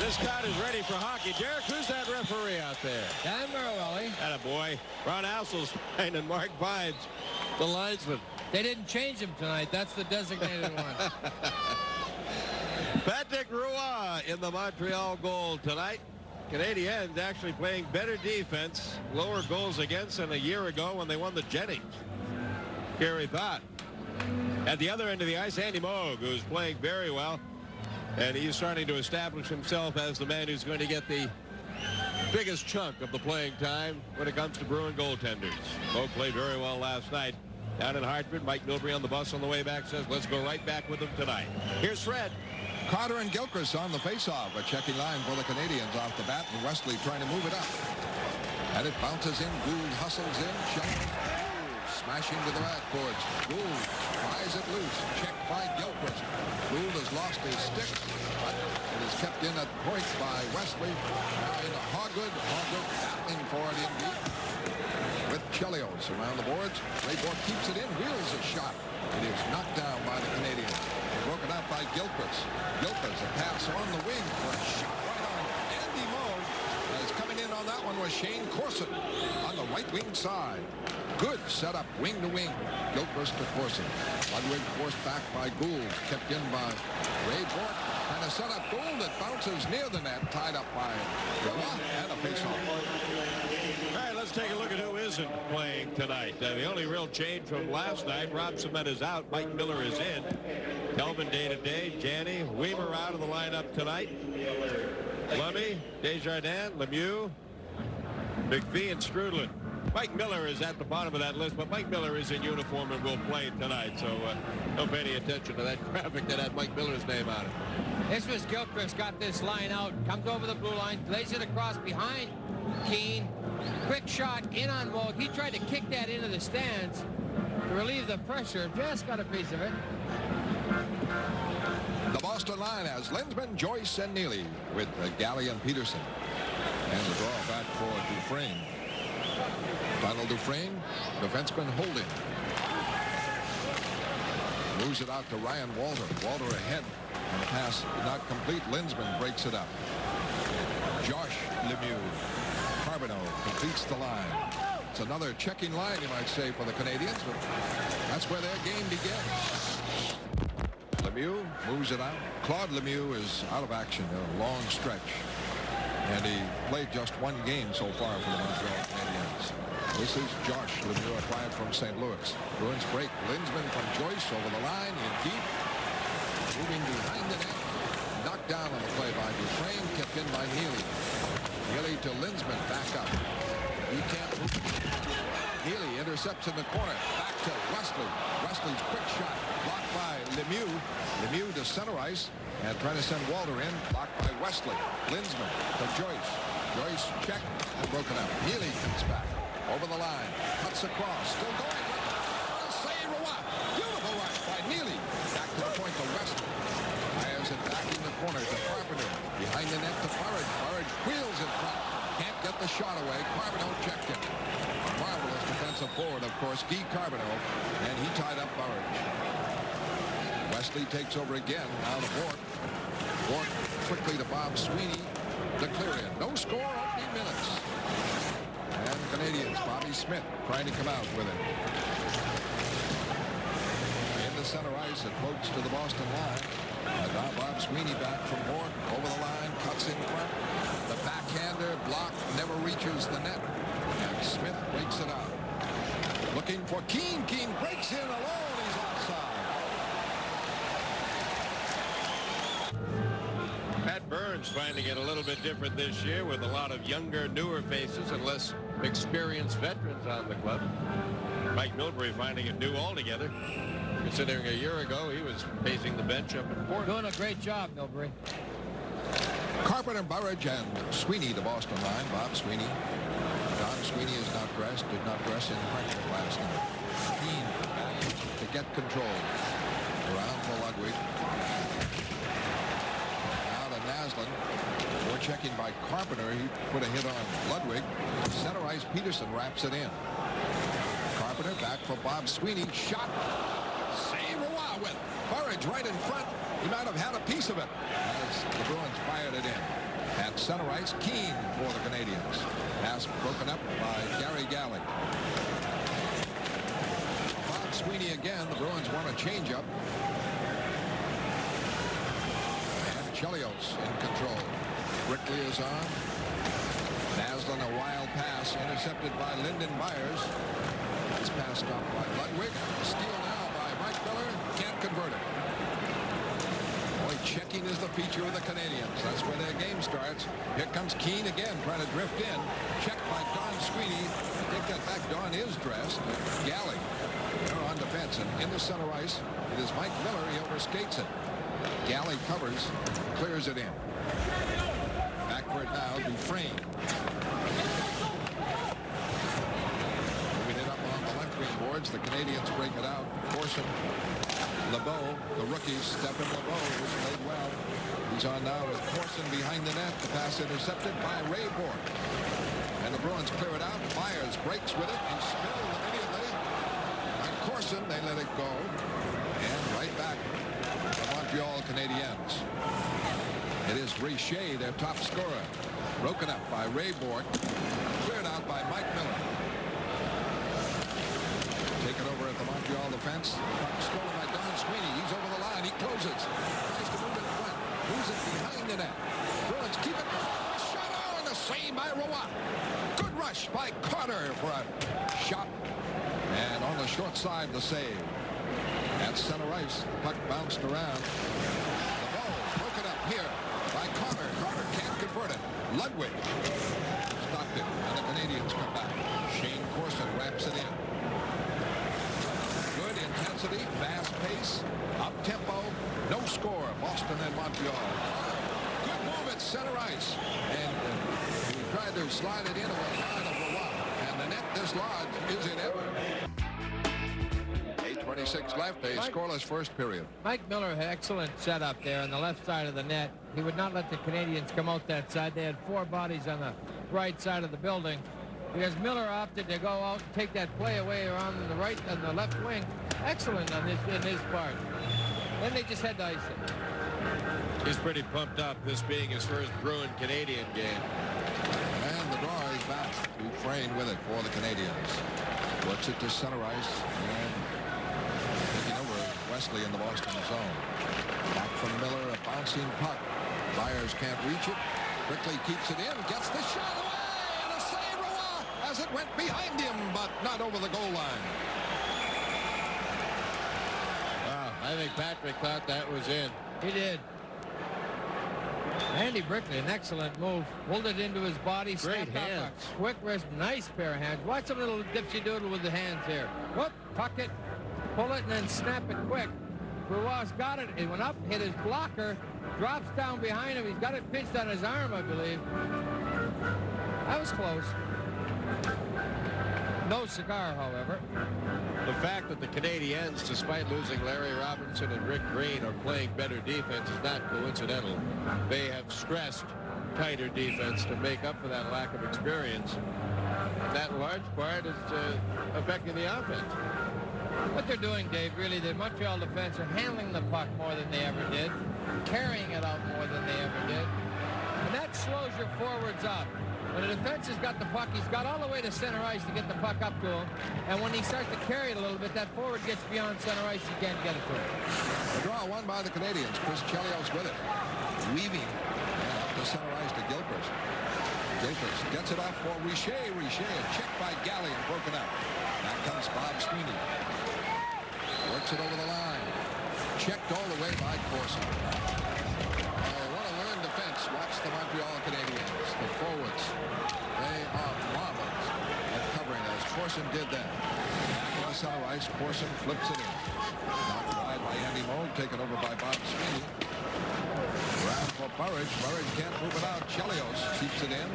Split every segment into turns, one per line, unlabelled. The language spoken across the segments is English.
This crowd is ready for hockey. Derek, who's that referee out there?
Dan Merriwelly.
Attaboy. Ron Assel's and Mark Vines, the linesman.
They didn't change him tonight. That's the designated one.
Patrick Roy in the Montreal goal tonight. Canadiens actually playing better defense, lower goals against than a year ago when they won the Jennings. Scary thought. At the other end of the ice, Andy Moog, who's playing very well. And he's starting to establish himself as the man who's going to get the biggest chunk of the playing time when it comes to Bruin goaltenders. Moog played very well last night. Down in Hartford, Mike Milbury on the bus on the way back says, let's go right back with him tonight. Here's Fred.
Carter and Gilchrist on the faceoff. A checking line for the Canadiens off the bat, and Wesley trying to move it up. And it bounces in. Gould hustles in. Smashing to the backboards. Gould flies it loose. Checked by Gilchrist. Gould has lost his stick, but it is kept in at point by Wesley. Now into Hoggood. Hoggood battling for it indeed. With Chelios around the boards. Raybourne keeps it in. Wheels a shot. It is knocked down by the Canadiens. Broken up by Gilchrist. Gilchrist, a pass on the wing for a shot right on Andy Moog. As coming in on that one was Shane Corson on the right wing side. Good setup, wing to wing. Gilchrist to Corson. Ludwig forced back by Gould. Kept in by Raybourne. And a setup Gould that bounces near the net. Tied up by Rilla and a faceoff.
All right, let's take a look at who isn't playing tonight. The only real change from last night, Rob Cement is out. Mike Miller is in. Kelvin day-to-day. Janney, Weaver out of the lineup tonight. Lummy, Desjardins, Lemieux, McPhee, and Strudlin. Mike Miller is at the bottom of that list, but Mike Miller is in uniform and will play tonight, so don't pay any attention to that graphic that had Mike Miller's name on it.
This was Gilchrist, got this line out, comes over the blue line, lays it across behind Keane. Quick shot in on Moog. He tried to kick that into the stands to relieve the pressure. Just got a piece of it.
The Boston line has Linsman, Joyce, and Neely with Galley and Peterson. And the draw back for Dufresne. Donald Dufresne, defenseman holding. Moves it out to Ryan Walter. Walter ahead. And the pass did not complete. Linsman breaks it up. Josh Lemieux. Carbonneau completes the line. It's another checking line, you might say, for the Canadiens, but that's where their game begins. Lemieux moves it out. Claude Lemieux is out of action, a long stretch. And he played just one game so far for the Montreal Canadiens. This is Josh Lemieux, acquired from St. Louis. Bruins break. Linsman from Joyce over the line in deep. Moving behind the net. Knocked down on the play by Dufresne. Kept in by Neely. Neely to Linsman. Back up. He can't move. Neely intercepts in the corner. Back to Wesley. Wesley's quick shot. Blocked by Lemieux. Lemieux to center ice. And trying to send Walter in. Blocked by Wesley. Linsman to Joyce. Joyce checked and broken up. Neely comes back. Over the line. Cuts across. Still going. Save Roy. Beautiful run by Neely. Back to the point to Wesley. Fires it back in the corner to Carpenter. Behind the net to Burridge. Burridge wheels in front. Can't get the shot away. Carbonneau checked him. Marvelous defensive forward, of course, Guy Carbonneau. And he tied up Burridge. Wesley takes over again. Now to Bourque. Bourque quickly to Bob Sweeney. To clear in. No score, opening minutes. And Canadiens, Bobby Smith trying to come out with it. In the center ice, it floats to the Boston line. And now Bob Sweeney back from Bourque. Over the line, cuts in front. The backhander block never reaches the net. And Smith breaks it out. Looking for Keane. Keane breaks in alone. He's offside.
Pat Burns finding it a little bit different this year with a lot of younger, newer faces and less experienced veterans on the club. Mike Milbury finding it new altogether. Considering a year ago he was pacing the bench up in Portland.
Doing a great job, Milbury.
Carpenter, Burridge, and Sweeney, the Boston line. Bob Sweeney. Don Sweeney is not dressed. Did not dress in Hartford last night. Keane to get control. Around for Ludwig. Now to Naslund. More checking by Carpenter. He put a hit on Ludwig. Center ice, Peterson wraps it in. Carpenter back for Bob Sweeney. Shot. Save Roy with Burridge right in front. He might have had a piece of it as the Bruins fired it in. center ice. Keane for the Canadiens. Pass broken up by Gary Galley. Bob Sweeney again. The Bruins want a changeup. And Chelios in control. Brickley is on. Naslin, a wild pass intercepted by Lyndon Myers. This pass stopped by Ludwig. Steal now by Mike Miller. Can't convert it. Boy, checking is the feature of the Canadiens. That's where their game starts. Here comes Keane again, trying to drift in. Checked by Don Sweeney. Take that back. Don is dressed. Galley, they're on defense, and in the center ice, it is Mike Miller. He overskates it. Galley covers, clears it in. Back for it now, Dufresne. Moving it up on the left wing boards. The Canadiens break it out. Corson, LeBeau, the rookies, Stephen LeBeau, who's played well. He's on now with Corson behind the net. The pass intercepted by Ray Bourque. And the Bruins clear it out. Myers breaks with it and spilled immediately. On Corson, they let it go. And right back to the Montreal Canadiens. It is Richer, their top scorer. Broken up by Ray Bourque. Cleared out by Mike Miller. Taken over at the Montreal defense. Stolen by Don Sweeney. He's over the line. He closes. Tries to move it in front. Moves it behind the net. Bruins keep it. Shot on the save by Roy. Good rush by Carter for a shot. And on the short side, the save. At center ice, puck bounced around. The ball broken up here by Carter. Carter can't convert it. Ludwig stopped it, and the Canadiens come back. Shane Corson wraps it in. Good intensity, fast pace, up tempo, no score. Boston and Montreal. Good move at center ice, and he tried to slide it into the line of Roy, and the net dislodged. Is it ever? 8:26 left, a scoreless first period.
Mike Miller had excellent setup there on the left side of the net. He would not let the Canadiens come out that side. They had four bodies on the right side of the building. Because Miller opted to go out and take that play away around the right and the left wing. Excellent on this in his part. Then they just had to ice it.
He's pretty pumped up, this being his first Bruin-Canadian game.
And the draw is back. Dufresne with it for the Canadiens. Works it to center ice. And taking over Wesley in the Boston zone. Back from Miller, a bouncing puck. Myers can't reach it. Quickly keeps it in. Gets the shot away. And a save, Roy, as it went behind him, but not over the goal line.
Wow, I think Patrick thought that was in.
He did. Andy Brickley, an excellent move. Pulled it into his body.
Great hands.
Quick wrist, nice pair of hands. Watch some little dipsy doodle with the hands here. Whoop, tuck it, pull it, and then snap it quick. Bruins got it. It went up, hit his blocker, drops down behind him. He's got it pinched on his arm, I believe. That was close. No cigar, however.
The fact that the Canadiens, despite losing Larry Robinson and Rick Green, are playing better defense is not coincidental. They have stressed tighter defense to make up for that lack of experience. That large part is affecting the offense.
What they're doing, Dave, really, the Montreal defense are handling the puck more than they ever did, carrying it out more than they ever did, and that slows your forwards up. When the defense has got the puck, he's got all the way to center ice to get the puck up to him, and when he starts to carry it a little bit, that forward gets beyond center ice, he can't get it to him.
The draw won by the Canadiens. Chris Chelios with it. Weaving up the center ice to Gilchrist. Gilchrist gets it off for Richer. Richer, checked by Galley and broken up. Back comes Bob Sweeney. Works it over the line. Checked all the way by Corson. What a learned defense. Watch the Montreal Canadiens. The forwards, they are marvelous at covering as Corson did that. Back in the center ice, Corson flips it in. Knocked wide by Andy Moog, taken over by Bob Sweeney. Around for Burridge. Burridge can't move it out. Chelios keeps it in.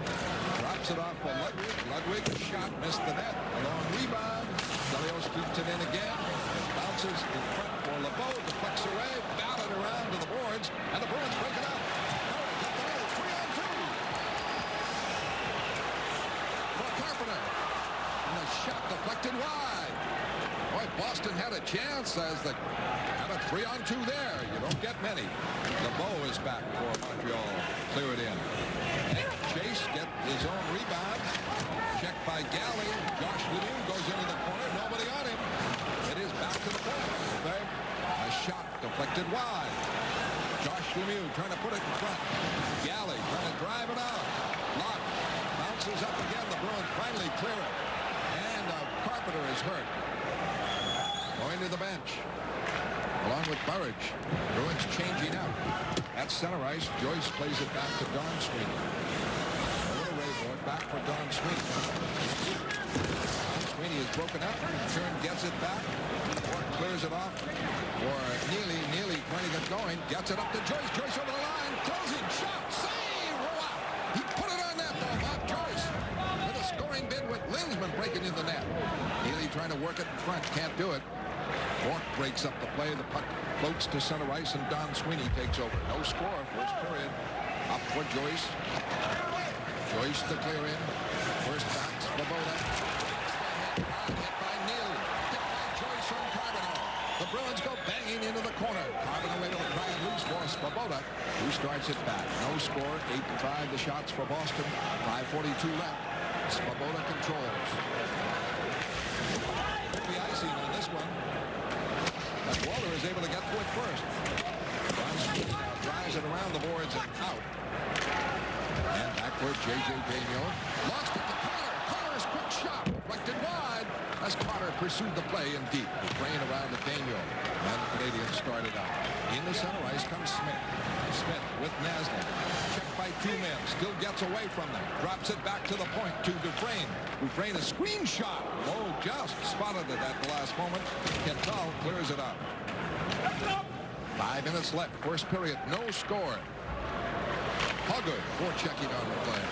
Drops it off for Ludwig. Ludwig, shot, missed the net. A long rebound. Chelios keeps it in again. It bounces in front for LeBeau. Deflects away. Batted around to the boards. And the Bruins break it up. Got the middle. 3-on-2. For Carpenter. And the shot deflected wide. Boy, Boston had a chance as the had a 3-on-2 there. You don't get many. LeBeau is back for Montreal. Clear it in. And by Galley. Josh Lemieux goes into the corner. Nobody on him. It is back to the point. A shot deflected wide. Josh Lemieux trying to put it in front. Galley trying to drive it out. Lock bounces up again. The Bruins finally clear it. And Carpenter is hurt. Going to the bench. Along with Burridge. Bruins changing out. At center ice, Joyce plays it back to Don Sweeney. Back for Don Sweeney. Don Sweeney is broken up. Kern gets it back. Or clears it off for Neely. Neely trying to get going. Gets it up to Joyce. Joyce over the line. Closing shot. Save! Roy! He put it on net though. Bob Joyce with a scoring bid with Lindsman breaking in the net. Neely trying to work it in front. Can't do it. Bork breaks up the play. The puck floats to center ice and Don Sweeney takes over. No score. First period. Up for Joyce. Joyce to clear in. First backs Svoboda. Hit by Neely. Hit by Joyce on Carbonell. The Bruins go banging into the corner. Carbonell able to try and loose for Svoboda, who starts it back. No score. 8-5 the shots for Boston. 5:42 left. Svoboda controls. Could be icing on this one. But Walter is able to get to it first. Drives it around the boards and out. And backward, J.J. Daigneault. Lost it to Carter. Carter's quick shot. Deflected wide as Carter pursued the play in deep. Dufresne around the Daigneault. And the Canadiens started out. In the center ice comes Smith. Smith with Naslund. Checked by two men. Still gets away from them. Drops it back to the point to Dufresne. Dufresne a screen shot. Oh, just spotted it at the last moment. Quintal clears it up. 5 minutes left. First period. No score. Hoggood forechecking on the play.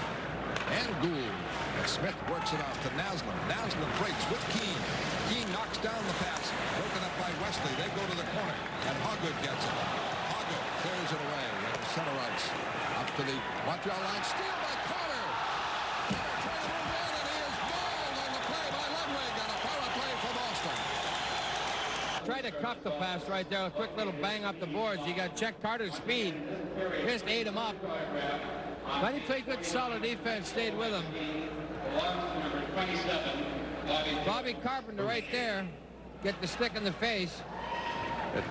And Gould. And Smith works it off to Naslund. Naslund breaks with Keane. Keane knocks down the pass. Broken up by Wesley. They go to the corner. And Hoggood gets it. Hoggood clears it away. And center ice. Up to the Montreal line. Steal by Carter. Trying to move in. And he is mauled on the play by Ludwig. And a power play for Boston.
Tried to cuff the pass right there. A quick little bang up the boards. He got checked Carter's speed. Just ate him up. But he played good solid defense. Stayed with him. Bobby Carpenter right there. Get the stick in the face.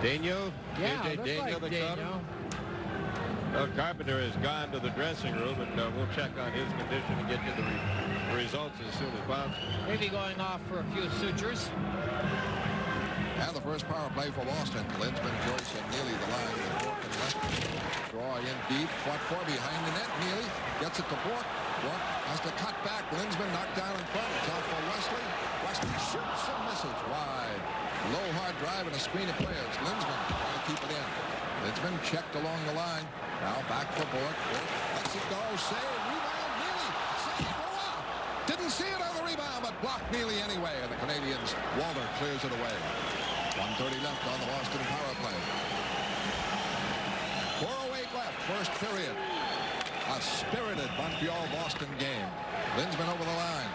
Daigneault?
Yeah,
J.J.
looks
Daigneault,
like
the cutter?
Daigneault.
Well, Carpenter has gone to the dressing room, and we'll check on his condition and get you the results as soon as possible.
Maybe going off for a few sutures.
And the first power play for Boston. Lindsman, Joyce, and Neely the line with Bork and left. Draw in deep. Fought for behind the net. Neely gets it to Bork. Bork has to cut back. Lindsman knocked down in front. It's off for Wesley. Wesley shoots and misses wide. Low hard drive and a screen of players. Lindsman trying to keep it in. Lindsman checked along the line. Now back for Bork. Bork lets it go. Save. Rebound. Neely. Save. Wow. Didn't see it on the rebound, but blocked Neely anyway. And the Canadiens, Walter clears it away. 1:30 left on the Boston power play. 4:08 left, first period. A spirited Montreal-Boston game. Lindsman over the line.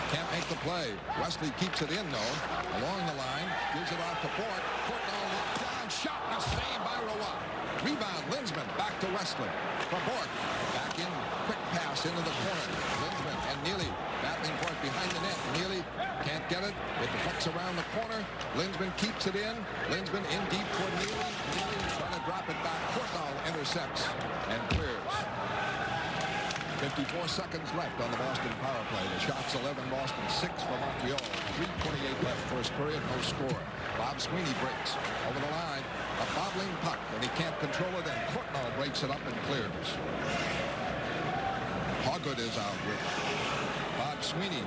Can't make the play. Wesley keeps it in, though. Along the line, gives it off to Bork. Portnoy locked down, shot, and a save by Roy. Rebound, Lindsman, back to Wesley. For Bork, back in, quick pass into the corner. Lindsman and Neely battling for it behind the net. Neely can't get it. It deflects around the corner. Lindsman keeps it in. Lindsman in deep for Neely. Neely trying to drop it back. Portnoy intercepts and clears. 54 seconds left on the Boston power play. The shots 11 Boston, 6 for Montreal. 3:28 left first period, no score. Bob Sweeney breaks over the line. A bobbling puck, and he can't control it, and Portnoy breaks it up and clears. Hoggood is out with Bob Sweeney.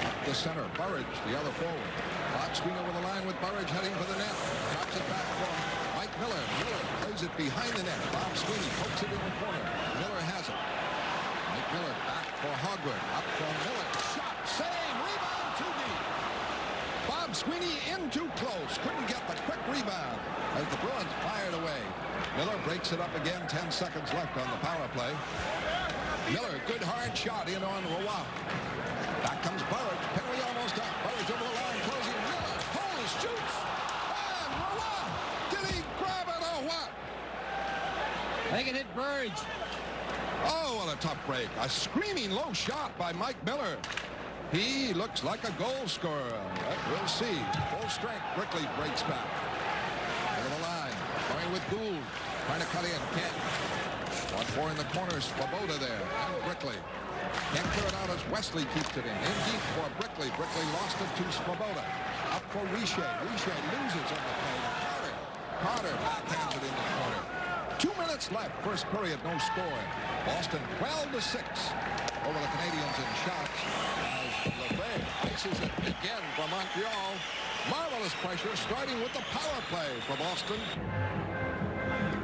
Up the center, Burridge, the other forward. Bob Sweeney over the line with Burridge heading for the net. Drops it back for Mike Miller. Miller plays it behind the net. Bob Sweeney pokes it in the corner. Miller has it. Mike Miller back for Hoggood. Up from Miller. Shot, save, rebound, too deep. Bob Sweeney in too close. Couldn't get the quick rebound as the Bruins fired away. Miller breaks it up again. 10 seconds left on the power play. Miller, good hard shot in on Roy. Back comes Burridge. Penalty almost up. Burridge over the line, closing. Miller pulls, shoots. And Roy. Did he grab it or what?
I think it hit Burridge.
Oh, what a tough break. A screaming low shot by Mike Miller. He looks like a goal scorer. We'll see. Full strength. Brickley breaks back. Over the line. Going with Gould. Trying to cut in. Can't. 1-4 in the corner. Svoboda there. And Brickley. Can't clear it out as Wesley keeps it in. In deep for Brickley. Brickley lost it to Svoboda. Up for Richer. Richer loses on the play. Carter backhands it in the corner. 2 minutes left. First period, no score. Boston 12-6 over the Canadiens in shots. As Lefebvre faces it again for Montreal. Marvelous pressure, starting with the power play for Boston.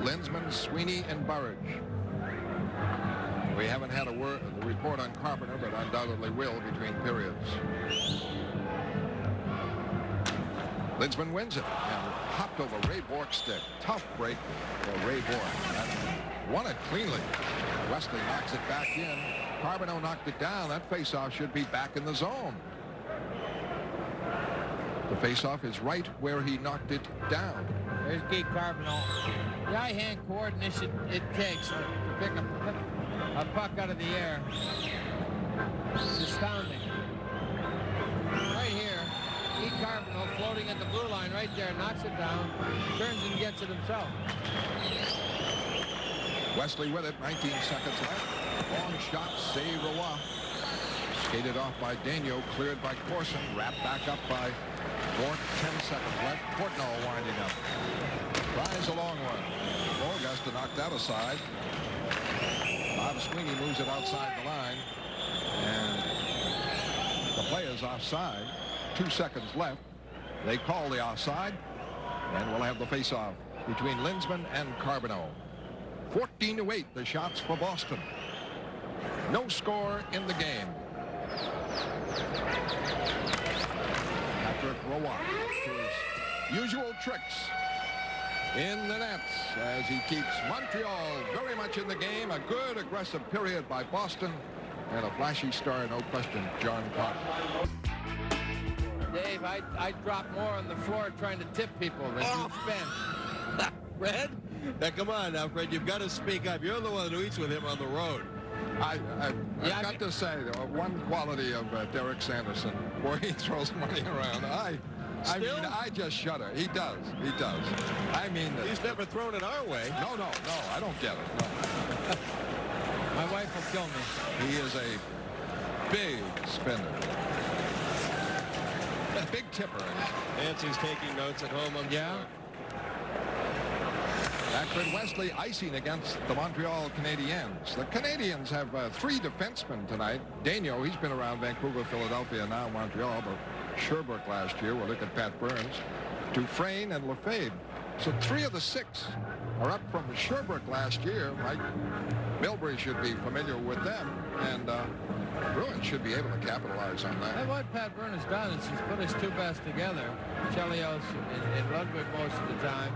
Lindsman, Sweeney, and Burridge. We haven't had a report on Carpenter, but undoubtedly will between periods. Lindsman wins it and hopped over Ray Bork's stick. Tough break for Ray Bork. And won it cleanly. Wesley knocks it back in. Carbonneau knocked it down. That faceoff should be back in the zone. The faceoff is right where he knocked it down.
There's Guy Carbonneau. The eye-hand coordination it takes to pick a puck out of the air. It's astounding. Right here, Guy Carbonneau floating at the blue line right there, knocks it down, turns and gets it himself.
Wesley with it, 19 seconds left. Long shot, save Roy. Skated off by Daigneault, cleared by Corson, wrapped back up by Bork. 10 seconds left. Portnoy winding up. Tries a long one. Augusta knocked that aside. Bob Sweeney moves it outside the line. And the play is offside. 2 seconds left. They call the offside. And we'll have the face-off between Lindsman and Carbonneau. 14-8, the shots for Boston. No score in the game. Patrick Roy, his usual tricks in the nets as he keeps Montreal very much in the game. A good aggressive period by Boston and a flashy star, no question, John Carter.
Dave, I drop more on the floor trying to tip people than you spend.
Fred? Now, come on now, Fred. You've got to speak up. You're the one who eats with him on the road.
I've got to say, though, one quality of Derek Sanderson, where he throws money around, I mean, I just shudder. He does. He does. I mean,
he's never thrown it our way.
No, I don't get it. No.
My wife will kill me.
He is a big spender. A big tipper.
Nancy's taking notes at home.
Yeah.
Patrick Wesley icing against the Montreal Canadiens. The Canadiens have 3 defensemen tonight. Daigneault, he's been around Vancouver, Philadelphia, now Montreal, but Sherbrooke last year. We'll look at Pat Burns. Dufresne and Lefebvre. So 3 of the 6 are up from Sherbrooke last year. Mike Milbury should be familiar with them, and Bruins should be able to capitalize on that.
And what Pat Burns has done is he's put his 2 best together. Chelios and Ludwig most of the time.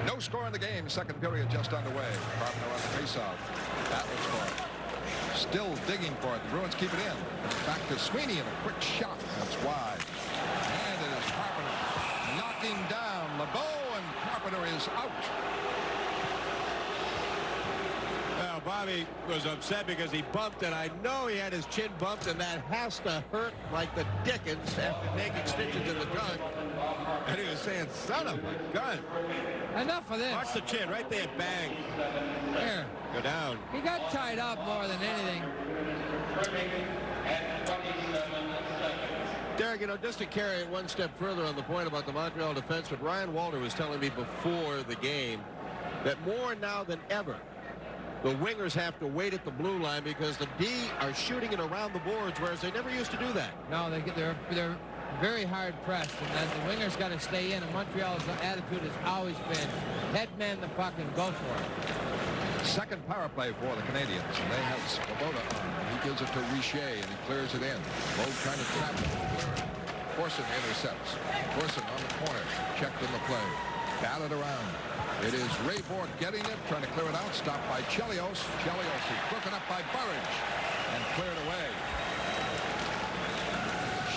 No score in the game. Second period just underway. Carbonneau on the faceoff. That was fun. Still digging for it. The Bruins keep it in. Back to Sweeney and a quick shot. That's wide. And it is Carpenter knocking down LeBeau, and Carpenter is out.
Well, Bobby was upset because he bumped it. I know he had his chin bumped, and that has to hurt like the dickens after taking stitches in the junk. And he was saying, son of a gun.
Enough of this.
Watch the chin right there. Bang.
Here.
Go down.
He got tied up more than anything.
Derek, you know, just to carry it one step further on the point about the Montreal defense, but Ryan Walter was telling me before the game that more now than ever, the wingers have to wait at the blue line because the D are shooting it around the boards, whereas they never used to do that.
No, they're very hard pressed, and then the wingers got to stay in, and Montreal's attitude has always been head man the puck and go for it.
Second power play for the Canadiens, and they have Svoboda on. He gives it to Richer, and he clears it in. Lowe trying to trap it. Corson intercepts. Corson on the corner, checked in the play. Batted around. It is Ray Bork getting it, trying to clear it out. Stopped by Chelios. Chelios is broken up by Burridge and cleared away.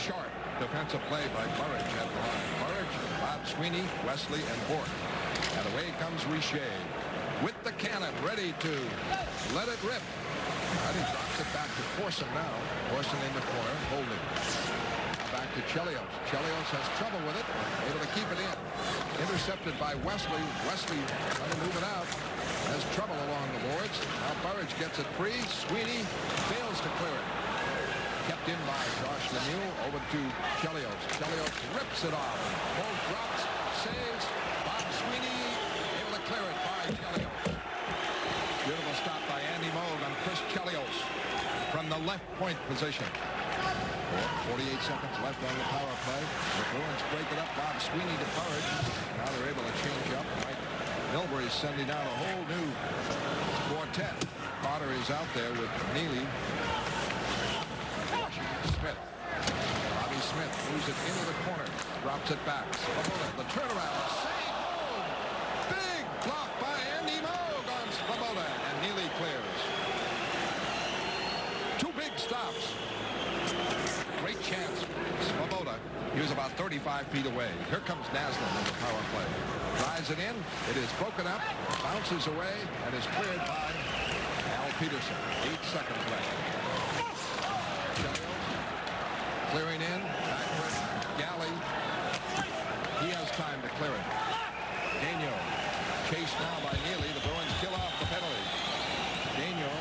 Sharp defensive play by Burridge at the line. Burridge, Bob Sweeney, Wesley, and Bork. And away comes Richer. with the cannon, ready to let it rip. And he drops it back to Corson now. Corson in the corner, holding. Back to Chelios. Chelios has trouble with it, able to keep it in. Intercepted by Wesley. Wesley trying to move it out. Has trouble along the boards. Now Burridge gets it free. Sweeney fails to clear it. Kept in by Josh Lemieux. Over to Chelios. Chelios rips it off. Ball drops. Saves. Bob Sweeney able to clear it by Chelios. Beautiful stop by Andy Moog on Chris Chelios from the left point position. 48 seconds left on the power play. The Bruins break it up. Bob Sweeney to Burridge. Now they're able to change up. Mike Milbury's sending out a whole new quartet. Carter is out there with Neely. Smith. Bobby Smith moves it into the corner. Drops it back. Svoboda, the turnaround. Save Moog. Big block by Andy Moog on Svoboda. And Neely clears. Two big stops. Great chance. Svoboda. He was about 35 feet away. Here comes Naslund in the power play. Drives it in. It is broken up. Bounces away and is cleared by Al Peterson. 8 seconds left. Clearing in. Backward. Galley. He has time to clear it. Daniel. Chased now by Neely. The Bruins kill off the penalty. Daniel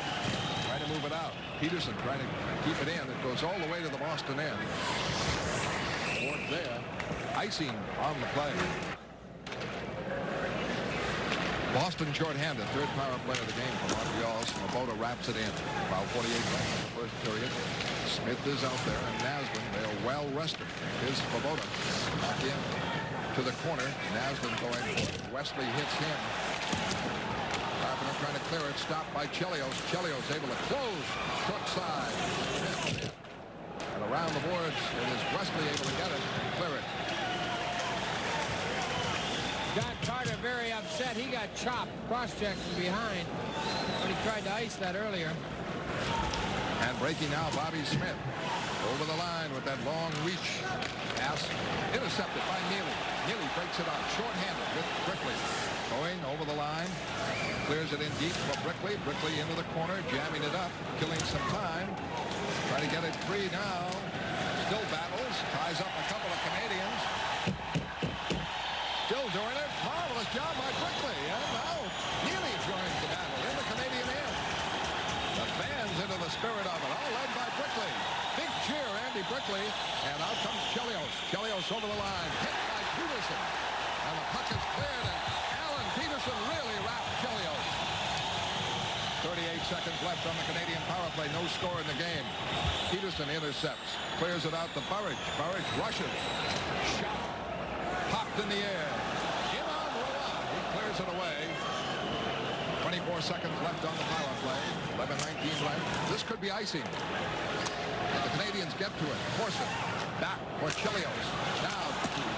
trying to move it out. Peterson trying to keep it in. It goes all the way to the Boston end. Ward there. Icing on the play. Boston shorthanded. Third power play of the game for Montreal. Svoboda wraps it in. About 48 left in the first period. Smith is out there, and Naslund, they are well rested. Here's Svoboda. Back in to the corner. Naslund going. Wesley hits him. Carpenter trying to clear it. Stopped by Chelios. Chelios able to close. Short side. And around the boards, it is Wesley able to get it and clear it.
John Carter very upset. He got chopped cross-check from behind when he tried to ice that earlier.
And breaking now, Bobby Smith. Over the line with that long reach pass. Intercepted by Neely. Neely breaks it out. Short-handed with Brickley. Going over the line. Clears it in deep for Brickley. Brickley into the corner. Jamming it up. Killing some time. Trying to get it free now. Still battles. Ties up a couple of Canadians. Still doing it. Marvelous job by Brickley. And now Neely joins the battle in the Canadian end. The fans into the spirit of it. All led by Brickley. Big cheer, Andy Brickley. And out comes Chelios. Chelios over the line. Hit by Peterson. And the puck is cleared. And Alan Peterson really wrapped Chelios. 38 seconds left on the Canadian power play. No score in the game. Peterson intercepts. Clears it out to Burridge. Burridge rushes. Shot. Popped in the air. In on Roy. He clears it away. 24 seconds left on the power play. 11:19 left. This could be icing. And the Canadians get to it. Corson. Back for Chelios. Now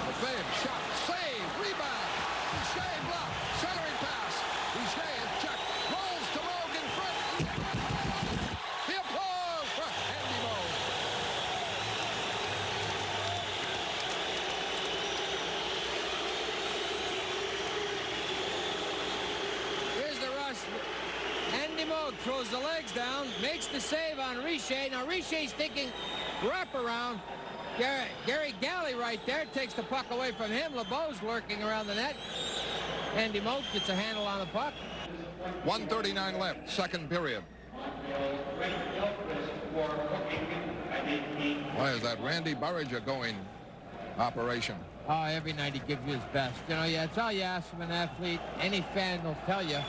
the big shot. Save. Rebound. Boucher block. Centering pass. Boucher is checked. Rolls to Moog in front. The applause for Andy Moog.
Here's the rush. Andy Moog throws the legs down, makes the save on Richer. Now Richer's thinking wraparound. Gary Galley right there takes the puck away from him. LeBeau's lurking around the net. Andy Moog gets a handle on the puck.
1:39 left, second period. Why is that Randy Burridge going operation?
Oh, every night he gives you his best. You know, yeah, it's all you ask from an athlete. Any fan will tell you,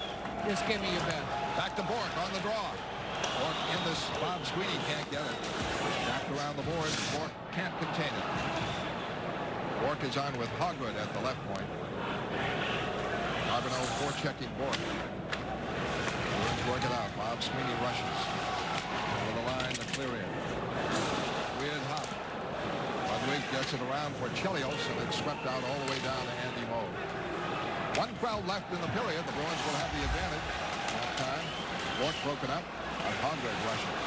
just give me your best.
Back to Bork on the draw. Bork in this. Bob Sweeney can't get it. Back around the board. Bork can't contain it. Bork is on with Hogwood at the left point. Carbonell forechecking Bork. Work it out. Bob Sweeney rushes. Over the line to clear in. Weird hop. Ludwig gets it around for Chelios, and it's swept out all the way down to Andy Moog. 1:12 left in the period. The Bruins will have the advantage. That time, Bork broken up, and Hogwood rushes.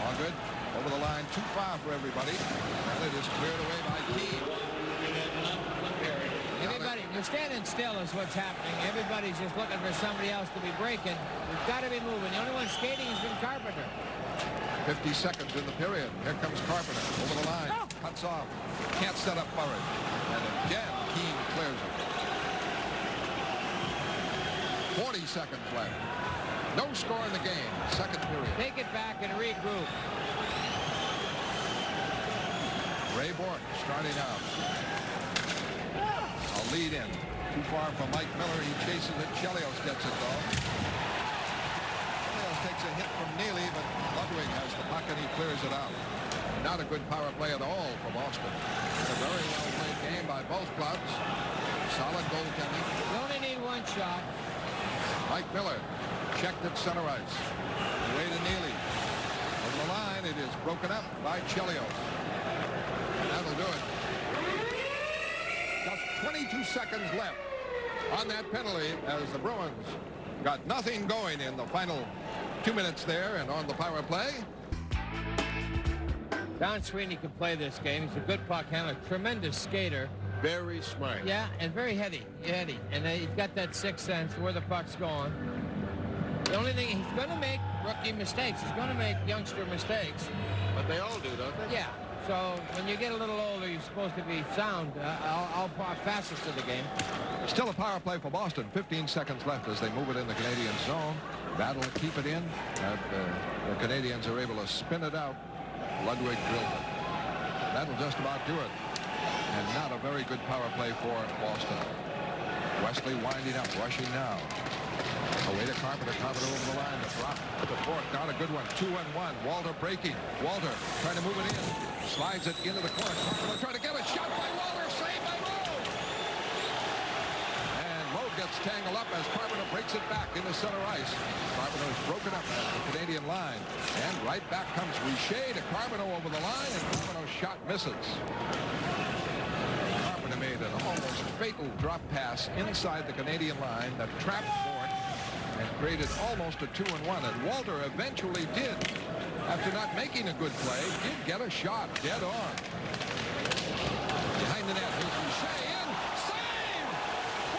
Hogwood over the line, too far for everybody, and it is cleared away by Keane.
Everybody, they're standing still is what's happening. Everybody's just looking for somebody else to be breaking. We've got to be moving. The only one skating has been Carpenter.
50 seconds in the period. Here comes Carpenter over the line. Cuts off. Can't set up Burridge. And again, Keane clears it. 40 seconds left. No score in the game. Second period.
Take it back and regroup.
Ray Bourque starting out. A lead in. Too far from Mike Miller. He chases it. Chelios gets it though. Chelios takes a hit from Neely, but Ludwig has the puck and he clears it out. Not a good power play at all for Boston. A very well played game by both clubs. Solid goaltending.
You only need one shot.
Mike Miller checked at center ice. Away to Neely. Over the line, it is broken up by Chelios. That'll do it. Just 22 seconds left on that penalty as the Bruins got nothing going in the final 2 minutes there and on the power play.
Don Sweeney can play this game. He's a good puck handler, tremendous skater.
Very smart.
Yeah, and very heady. And he's got that sixth sense where the puck's going. The only thing, he's going to make rookie mistakes. He's going to make youngster mistakes.
But they all do, don't they?
Yeah. So when you get a little older, you're supposed to be sound. I'll fastest to the game.
Still a power play for Boston. 15 seconds left as they move it in the Canadian zone. That'll keep it in. The Canadians are able to spin it out. Ludwig drilled it. That'll just about do it. And not a very good power play for Boston. Wesley winding up, rushing now. Away to Carpenter. Carpenter over the line. The drop. The Bourque. Not a good one. 2-on-1. Walter breaking. Walter trying to move it in. Slides it into the corner. Carpenter trying to get a shot by Walter. Saved by Moe. And Moe gets tangled up as Carpenter breaks it back into center ice. Carpenter is broken up at the Canadian line. And right back comes Richer to Carpenter over the line. And Carpenter's shot misses. Carpenter made an almost fatal drop pass inside the Canadian line that trapped Bourque and created almost a 2-on-1. And Walter eventually did, after not making a good play, did get a shot dead on. Behind the net, here's Richer in. Save!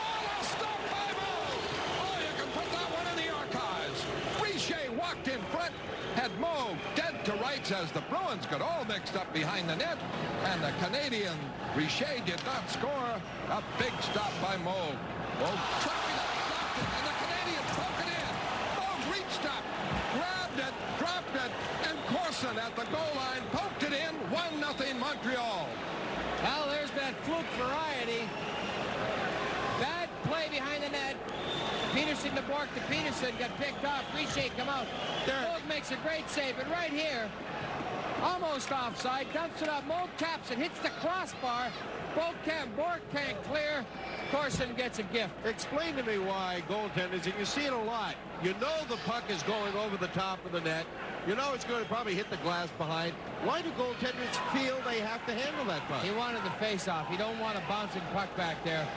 What a stop by Moe! Oh, you can put that one in the archives. Richer walked in front, had Moe dead to rights as the Bruins got all mixed up behind the net. And the Canadian Richer did not score. A big stop by Moe. Moe trapped it up, stopped it, and the Canadians broke it in. Moe reached up, grabbed it, dropped it, and Corson at the goal line poked it in. 1-0 Montreal.
Well, there's that fluke variety. Bad play behind the net. Peterson to Bourque to Peterson, got picked off. Richer come out. Moe makes a great save, but right here, almost offside, dumps it up. Moe taps it, hits the crossbar. Bourque can't clear. Corson gets a gift.
Explain to me why goaltenders, and you see it a lot. You know the puck is going over the top of the net. You know it's going to probably hit the glass behind. Why do goaltenders feel they have to handle that puck?
He wanted the face-off. You don't want a bouncing puck back there,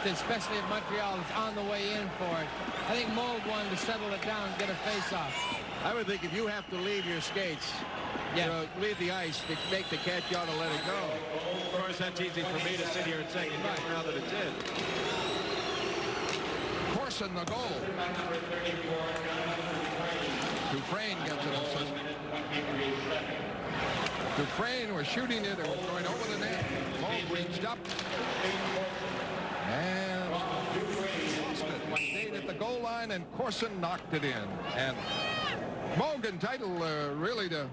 especially if Montreal is on the way in for it. I think Moe wanted to settle it down and get a face-off.
I would think if you have to leave your skates,
yeah,
you know, leave the ice to make the catch, you ought to let it go. Of course, that's easy for me to sit here and say now that it's in.
Corson the goal. Dufresne gets an assist. Dufresne was shooting it. It was going over the net. Moe reached up. And lost it. Stayed at the goal line, and Corson knocked it in. And Moe entitled really to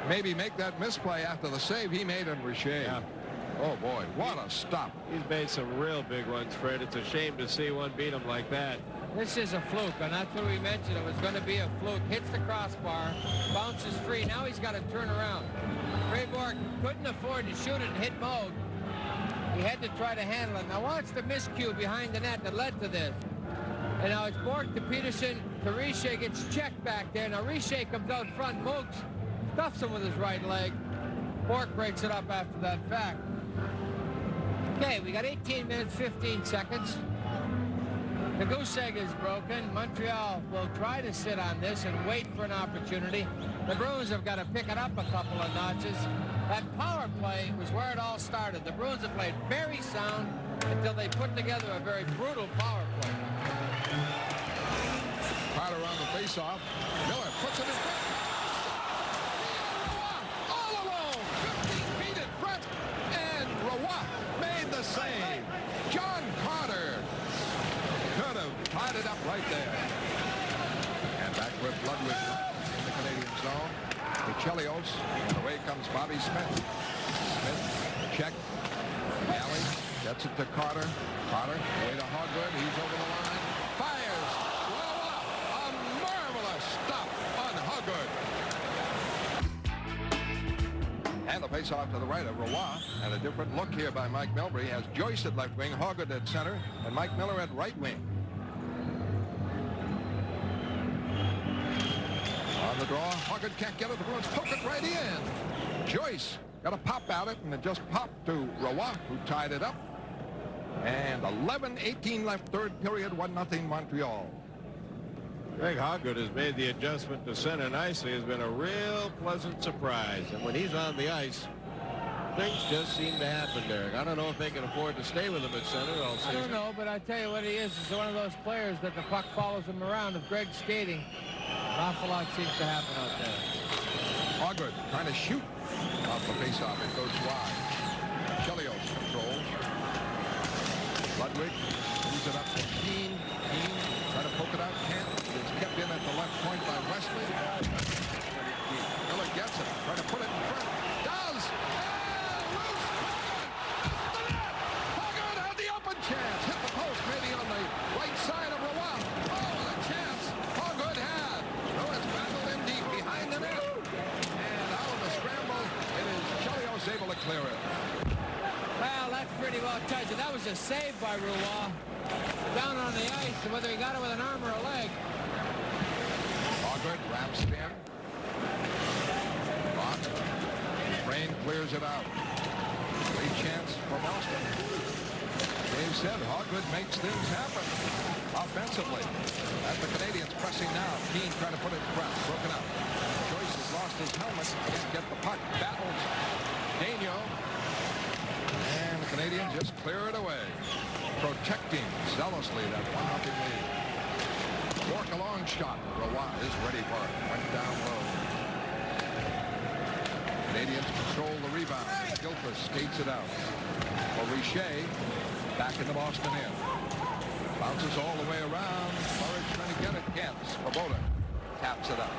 maybe make that misplay after the save he made on Richer.
Yeah.
Oh, boy, what a stop.
He's made some real big ones, Fred. It's a shame to see one beat him like that.
This is a fluke, and that's what we mentioned. It was going to be a fluke. Hits the crossbar, bounces free. Now he's got to turn around. Ray Bourque couldn't afford to shoot it and hit Moe. He had to try to handle it. Now watch the miscue behind the net that led to this. And now it's Bourque to Peterson to Richer, gets checked back there. Now Richer comes out front. Moe stuffs him with his right leg. Bourque breaks it up after that fact. Okay, we got 18 minutes, 15 seconds. The goose egg is broken. Montreal will try to sit on this and wait for an opportunity. The Bruins have got to pick it up a couple of notches. That power play was where it all started. The Bruins have played very sound, until they put together a very brutal power play.
Carter on the faceoff. Miller puts it in front. All alone. 15 feet in front. And Roy made the save. John Carter could have tied it up right there. And back with Ludwig in the Canadian zone. To Chelios. And away comes Bobby Smith. Smith, check. Alley gets it to Carter. Carter, away to Hogwood. He's over the line. Fires. A marvelous stop on Hogwood. And the face-off to the right of Roy. And a different look here by Mike Milbury. Has Joyce at left wing, Hogwood at center, and Mike Miller at right wing. On the draw, Hogwood can't get it. The Bruins poke it right in. Joyce got a pop at it, and it just popped to Roy, who tied it up. And 11:18 left, third period, 1-0 Montreal.
Greg Hogwood has made the adjustment to center nicely. Has been a real pleasant surprise. And when he's on the ice, things just seem to happen there. I don't know if they can afford to stay with him at center all season.
I don't know, but I tell you what he is one of those players that the puck follows him around. If Greg's skating, an awful lot seems to happen out there.
Hogwood trying to shoot off the faceoff. It goes wide. Chelios controls. Ludwig moves it up to Keane. Keane trying to poke it out. Can't. It's kept in at the left point by Wesley. Miller gets it. Trying to put it in front. Does. And loose. The net. Hogwood had the open chance. Hit the post maybe on the right side of Roy. Oh, what a chance Hogwood had. Bruins battled in deep behind the net. And out of the scramble, it is Chelios able to clear it.
Well, that's pretty well touched. That was a save by Roy. Down on the ice, whether he got it with an arm or a leg.
Hogwood wraps it in. Rock. Brain clears it out. Great chance for Boston. Dave said Hogwood makes things happen offensively. As the Canadiens pressing now. Keane trying to put it in front. Broken up. Joyce has lost his helmet. Can't get the puck. Battles Daniel. And the Canadiens just clear it away. Protecting zealously that 1-0 lead. Bork a long shot. Roy is ready for it. Went down low. Canadiens control the rebound. Gilchrist skates it out. For Richer. Back in the Boston end. Bounces all the way around. Burridge trying to get it. Can't. Svoboda taps it up.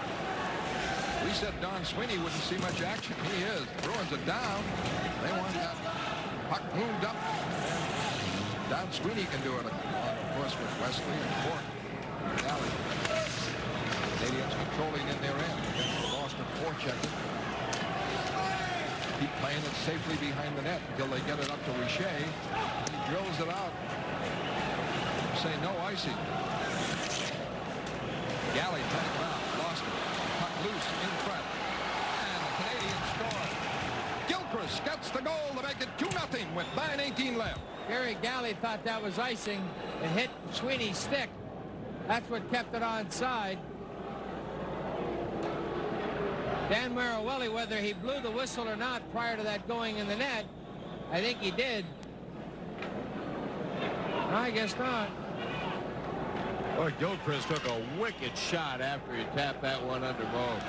We said Don Sweeney wouldn't see much action. He is. Bruins are down. They want that puck moved up. Don Sweeney can do it, of course, with Wesley and Bork. Alley. Canadiens controlling in their end against the Boston forechecker. Keep playing it safely behind the net until they get it up to Richer. He drills it out. Say no icing. Galley trying to ground. Lost it. Puck loose in front. And the Canadiens score. Gilchrist gets the goal to make it 2-0 with 9:18 left.
Gary Galley thought that was icing. It hit Sweeney's stick. That's what kept it onside. Dan Marawelli, whether he blew the whistle or not prior to that going in the net, I think he did. I guess not.
Boy, Gilchrist took a wicked shot after he tapped that one under Moe.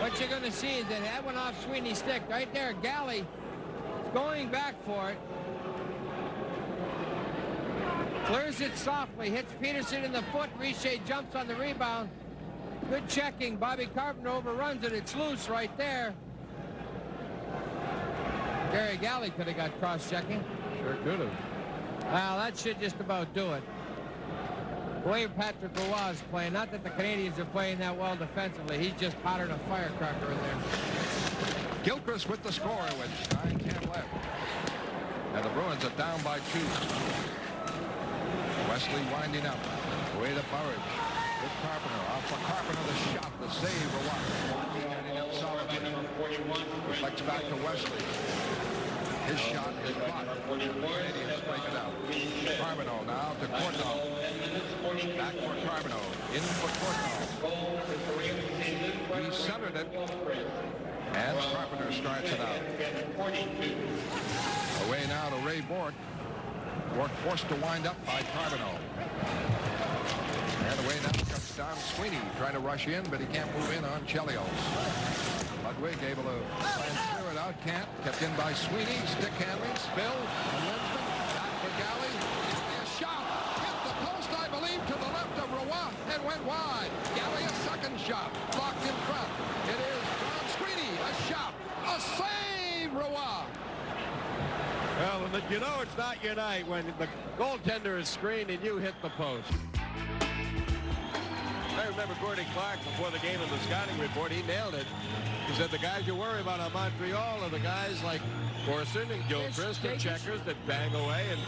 What you're going to see is that went off Sweeney's stick. Right there, Galley going back for it. Clears it softly, hits Peterson in the foot. Richer jumps on the rebound. Good checking. Bobby Carpenter overruns it. It's loose right there. Gary Galley could have got cross-checking.
Sure could have.
Well, that should just about do it. The way Patrick Roy is playing, not that the Canadiens are playing that well defensively. He's just hotter than a firecracker in there.
Gilchrist with the score with 9:10 left. And the Bruins are down by 2. Wesley winding up. Away to Burridge. With Carpenter. Off for Carpenter. The shot. The save. Standing up solidly. Reflects back to Wesley. His shot is blocked. Canadiens break it out. Carbonneau now to Courtnall. Back for Carbonneau. In for Courtnall. He centered it. And Carpenter starts it out. Away now to Ray Bork. Bork forced to wind up by Carbonell. And away now comes Don Sweeney trying to rush in, but he can't move in on Chelios. Ludwig able to try and clear it out. Can't. Kept in by Sweeney. Stick handling. Spill. And Linsman. Back for Galley. A shot. Hit the post, I believe, to the left of Roy and went wide. Galley a second shot. Blocked in front. It is Don Sweeney. A shot. A save, Roy.
Well, you know it's not your night when the goaltender is screened and you hit the post. I remember Gordie Clark before the game in the scouting report. He nailed it. He said the guys you worry about on Montreal are the guys like Corson and Gilchrist and Checkers that bang away, and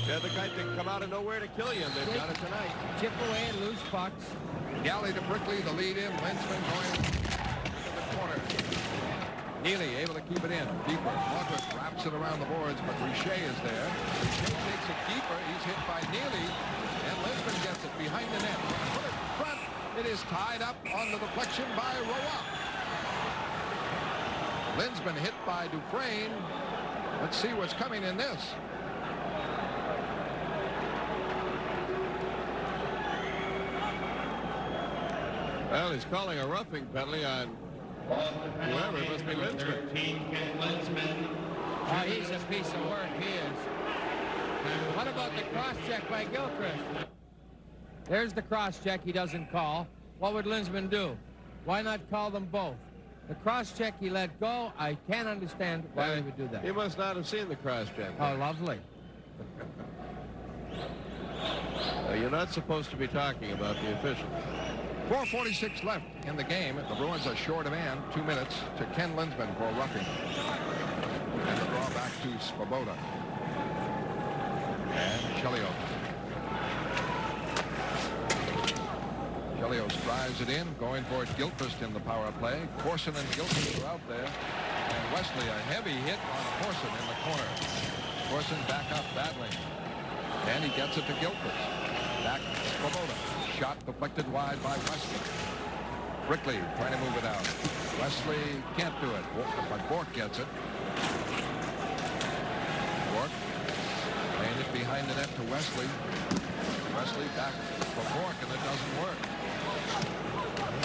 they're the guys that come out of nowhere to kill you, and they've done it tonight.
Chip away and loose pucks.
Galley to Brickley, the lead in. Linsman going to the corner. Neely able to keep it in. Deeper. Margaret wraps it around the boards, but Richer is there. Richer takes it deeper. He's hit by Neely, and Linsman gets it behind the net. Put it in front. It is tied up on the deflection by Roy. Linsman hit by Dufresne. Let's see what's coming in this.
Well, he's calling a roughing penalty on whoever. It must be Linsman.
Oh, he's a piece of work, he is. What about the cross-check by Gilchrist? There's the cross-check he doesn't call. What would Linsman do? Why not call them both? The cross-check he let go, I can't understand why he would do that.
He must not have seen the cross-check.
Oh, lovely.
You're not supposed to be talking about the officials.
4:46 left in the game. The Bruins are short a man. 2 minutes to Ken Linsman for roughing. And the draw back to Svoboda. And Chelios. Chelios drives it in, going for it. Gilchrist in the power play. Corson and Gilchrist are out there. And Wesley, a heavy hit on Corson in the corner. Corson back up battling. And he gets it to Gilchrist. Back to Svoboda. Shot deflected wide by Wesley. Brickley trying to move it out. Wesley can't do it, but Bork gets it. Bork playing it behind the net to Wesley. Wesley back for Bork, and it doesn't work.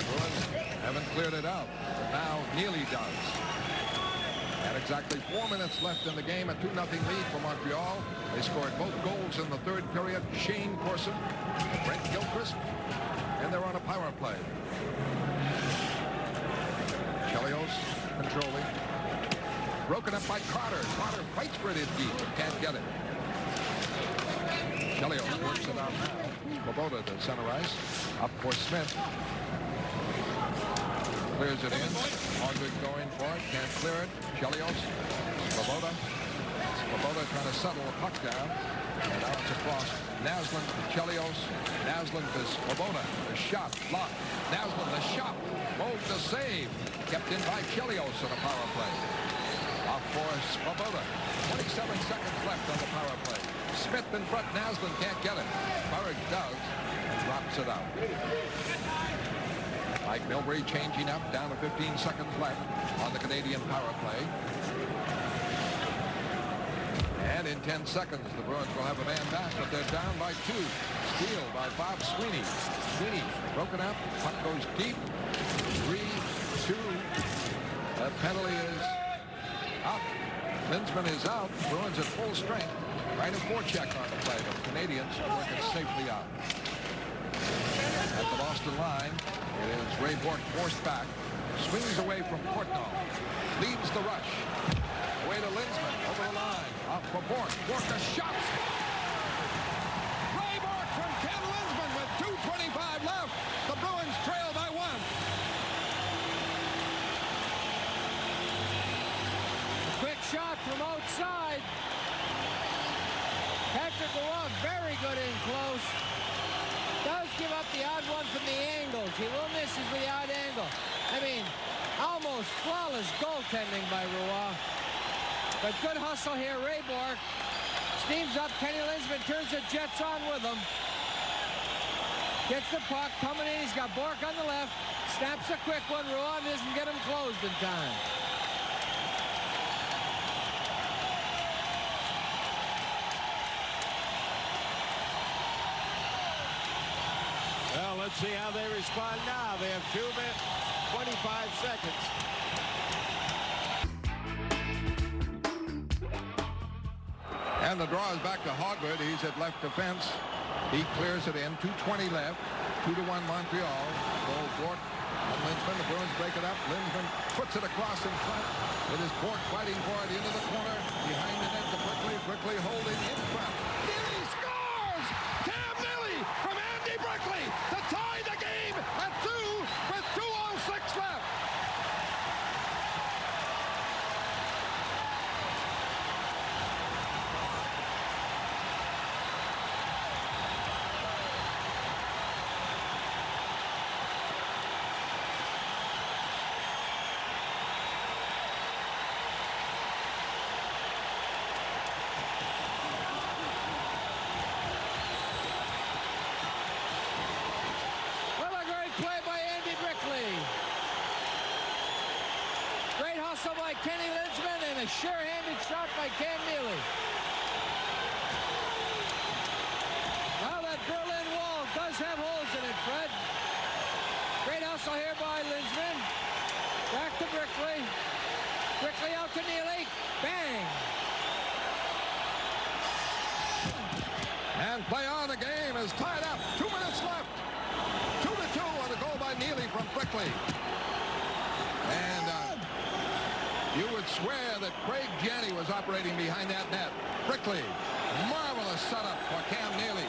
Bruins haven't cleared it out, but now Neely does. And exactly 4 minutes left in the game, a 2-0 lead for Montreal. They scored both goals in the third period. Shane Corson, Brent Gilchrist, and they're on a power play. Chelios controlling. Broken up by Carter. Carter fights for it in deep. Can't get it. Chelios works it out now. Svoboda to center ice. Up for Smith. Clears it in. Hardwick going for it. Can't clear it. Chelios. Svoboda. Svoboda trying to settle the puck down. And now it's across. Naslund to Chelios. Naslund to Svoboda. The shot blocked. Naslund the shot. Move the save. Kept in by Chelios on a power play. Off for Svoboda. 27 seconds left on the power play. Smith in front. Naslund can't get it. Burridge does. And drops it out. Mike Milbury changing up, down to 15 seconds left on the Canadian power play. And in 10 seconds, the Bruins will have a man back, but they're down by 2. Steal by Bob Sweeney. Sweeney broken up, puck goes deep. 3-2. The penalty is up. Linsman is out. Bruins at full strength. Right of forecheck on the play, but the Canadians are working safely out. At the Boston line, it is Ray Bork forced back. Swings away from Portnoy. Leads the rush. Away to Linsman. Over the line. Off for Bork. Bork a shot. Ray Bork from Ken Linsman with 2:25 left. The Bruins trail by 1.
A quick shot from outside. Patrick Roy very good in close. Does give up the odd one from the angles. He will miss his the odd angle. I mean, almost flawless goaltending by Roy. But good hustle here, Ray Bork. Steams up, Kenny Linsman turns the Jets on with him. Gets the puck, coming in, he's got Bork on the left. Snaps a quick one, Roy doesn't get him closed in time.
let's see how they respond now. They have 2 minutes, 25 seconds.
And the draw is back to Hogwood. He's at left defense. He clears it in. 2:20 left. 2-1 Montreal. Goal Bork and Lindsman. The Bruins break it up. Lindsman puts it across in front. It is Bork fighting for it into the corner. Behind the net to Brickley. Brickley holding in front. Neely scores! Cam Neely from Andy Brickley to tie the game at 2 with 2:06 left.
By Kenny Lindsman and a sure-handed shot by Cam Neely. Well, that Berlin Wall does have holes in it, Fred. Great hustle here by Lindsman. Back to Brickley. Brickley out to Neely. Bang!
And play on. The game is tied up. 2 minutes left. 2-2 on a goal by Neely from Brickley. And you would swear that Craig Janney was operating behind that net. Brickley, marvelous setup for Cam Neely.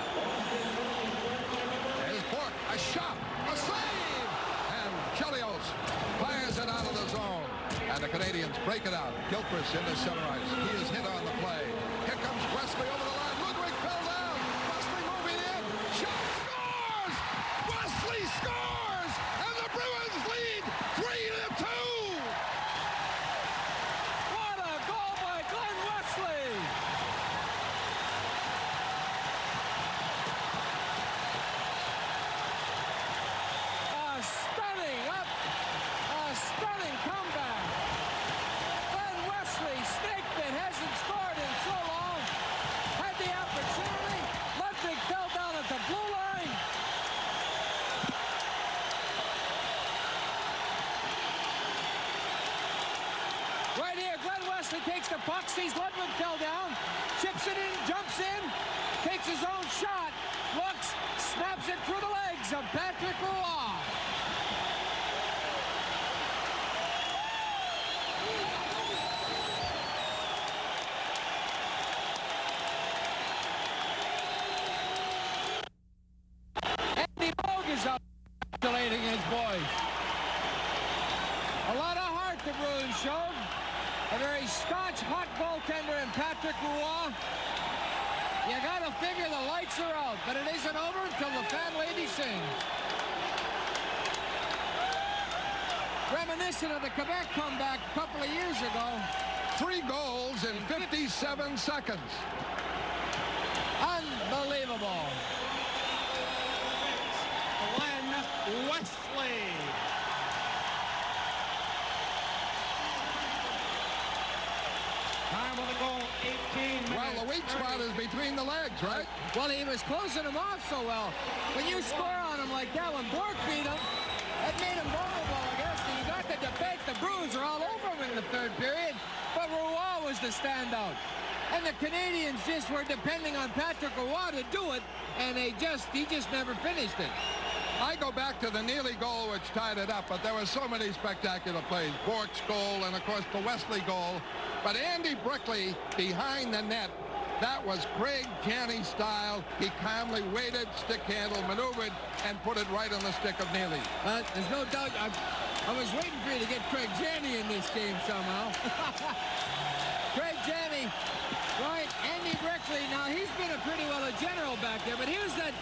There's Bork, a shot, a save! And Chelios fires it out of the zone. And the Canadiens break it out. Gilchrist into center ice. He is hit on the play. Here comes Wesley over the line. Ludwig fell down. Wesley moving in. Shot scores! Wesley scores! And the Bruins lead 3-2!
Takes the puck, sees Ludwig fell down, chips it in, jumps in, takes his own shot, looks, snaps it through the legs of Patrick Roy. Andy Bogue is up congratulating his boys. A lot of heart the Bruins showed. A very staunch, hot goaltender in Patrick Roy. You got to figure the lights are out, but it isn't over until the fan lady sings. Reminiscent of the Quebec comeback a couple of years ago.
3 goals in 57 seconds.
Unbelievable.
Glenn Wesley.
Time of the goal, 18 minutes.
Well, the weak spot is between the legs, right?
Well, he was closing him off so well. When you score on him like that, when Bork beat him, that made him vulnerable, I guess. And you got the defense. The Bruins are all over him in the third period, but Roy was the standout. And the Canadiens just were depending on Patrick Roy to do it, and he just never finished it.
I go back to the Neely goal, which tied it up, but there were so many spectacular plays. Bork's goal and, of course, the Wesley goal. But Andy Brickley behind the net, that was Craig Janney style. He calmly waited, stick handle, maneuvered, and put it right on the stick of Neely.
There's no doubt. I was waiting for you to get Craig Janney in this game somehow. Craig Janney, right? Andy Brickley. Now, he's been pretty well a general back there, but here's that,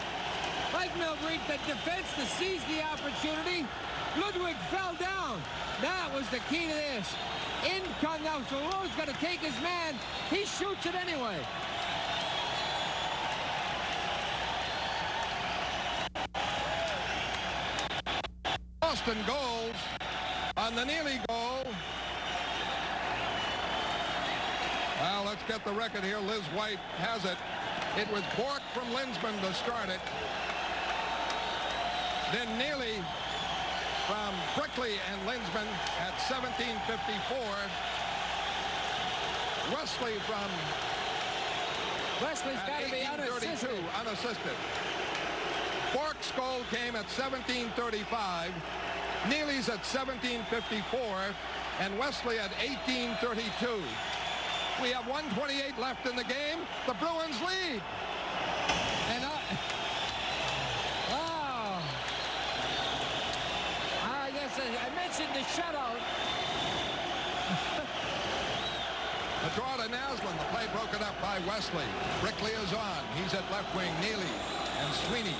like Milbury, that defense to seize the opportunity. Ludwig fell down. That was the key to this. In comes now, so Lowe's got to take his man. He shoots it anyway.
Boston goals on the Neely goal. Well, let's get the record here. Liz White has it. It was Bork from Lindsman to start it. Then Neely from Brickley and Lindsman at 17:54. Wesley from
Wesley's got to be
at 18:32,
unassisted.
unassisted. Bork's goal came at 17:35. Neely's at 17:54. And Wesley at 18:32. We have 1:28 left in the game. The Bruins lead.
And wow. I guess I mentioned the shutout.
A draw to Naslin. The play broken up by Wesley. Brickley is on. He's at left wing. Neely and Sweeney.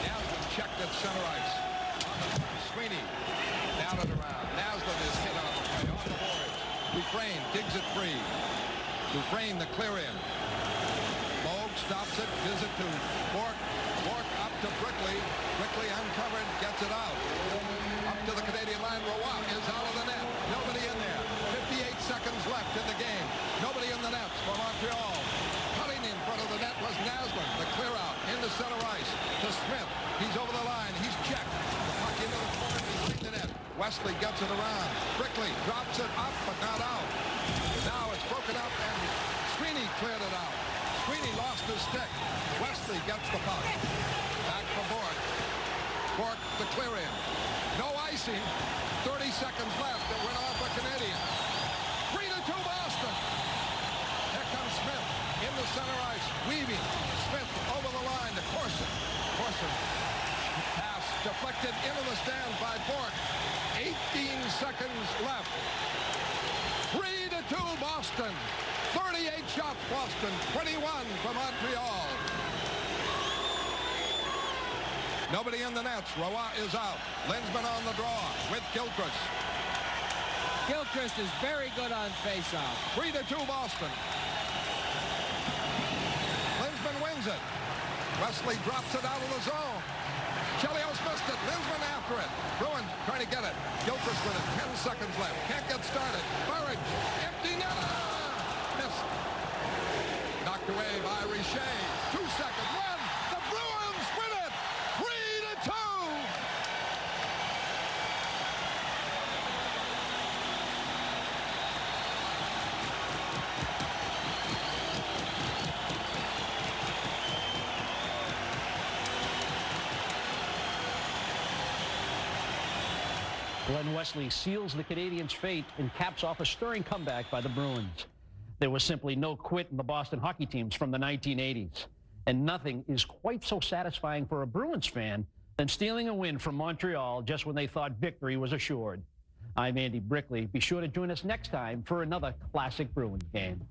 Naslin checked at center ice. Sweeney down and around. Naslin is hit on the play. On the boards. Dufresne digs it free. Dufresne the clear in. Moog stops it. Gives it to Bork. Bork up to Brickley. Brickley uncovered. Gets it out. Up to the Canadian line. Roy is out of the net. Nobody in there. 58 seconds left in the game. Nobody in the nets for Montreal. Cutting in front of the net was Naslin. The clear out into center ice to Smith. He's over the line. He's checked. The puck into the corner behind the net. Wesley gets it around. Brickley drops it up but not out. Now it's broken up and Sweeney cleared it out. Sweeney lost his stick. Wesley gets the puck. Back for Bork. Bork the clear in. No icing. 30 seconds left. It went off a Canadian. 3-2 Boston. Here comes Smith in the center ice. Weaving. Smith over the line to Corson. Corson. Pass deflected into the stands by Bork. 18 seconds left. 3-2 Boston. 38 shots Boston. 21 for Montreal. Nobody in the nets. Roy is out. Lindsman on the draw with Gilchrist.
Gilchrist is very good on faceoff.
3-2 Boston. Lindsman wins it. Wesley drops it out of the zone. Chelios missed it. Lindsman after it. Bruins trying to get it. Gilchrist with it. 10 seconds left. Can't get started. Burridge. Empty net. Missed. Knocked away by Richer. 2 seconds. One. The Bruins win it. 3-2.
Glenn Wesley seals the Canadiens' fate and caps off a stirring comeback by the Bruins. There was simply no quit in the Boston hockey teams from the 1980s. And nothing is quite so satisfying for a Bruins fan than stealing a win from Montreal just when they thought victory was assured. I'm Andy Brickley. Be sure to join us next time for another classic Bruins game.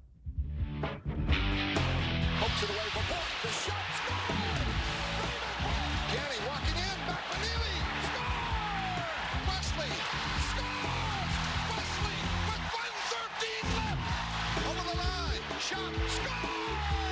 Pokes it away for Bork. The shot scored! Janney walking in. Back for Neely. Score! Wesley scores! Wesley with 1:13 left. Over the line. Shot. Score!